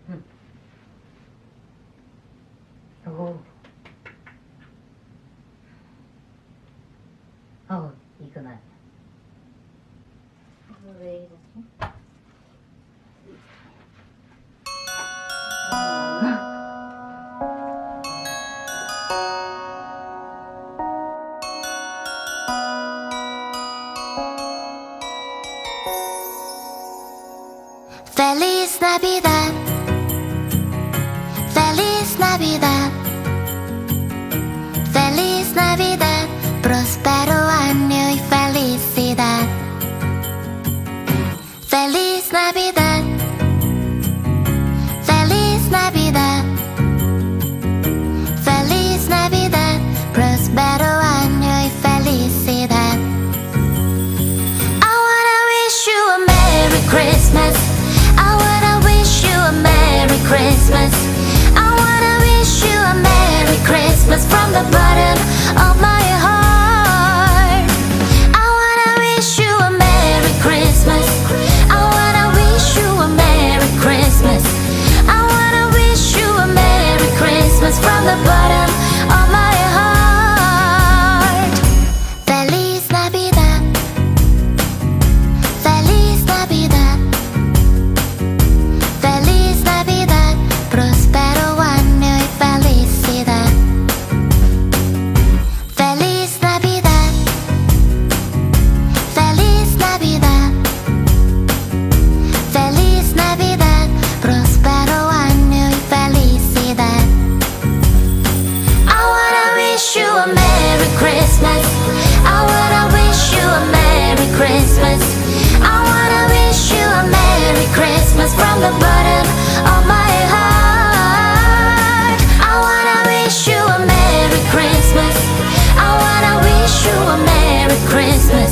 응. 오. 이건 아니야. 왜 이러지? Feliz Navidad, Feliz Navidad, Feliz Navidad, próspero año y felicidad. Feliz Navidad, Feliz Navidad, Feliz Navidad, próspero año y felicidad. I wanna wish you a Merry Christmas. I wanna wish you a Merry Christmas. I wanna wish you a Merry Christmas from the bottom of my heart. I wanna wish you a Merry Christmas. I wanna wish you a Merry Christmas. I wanna wish you a Merry Christmas from the bottom of my heart. Feliz Navidad, Feliz Navidad, Feliz Navidad, próspero año y felicidad. Feliz Navidad, Feliz Navidad, Feliz Navidad, próspero año y felicidad. I wanna wish you a Merry Christmas. I wanna wish you a Merry Christmas. I wanna wish you a Merry Christmas from the bottom of my heart. I wanna wish you a Merry Christmas. I wanna wish you a Merry Christmas.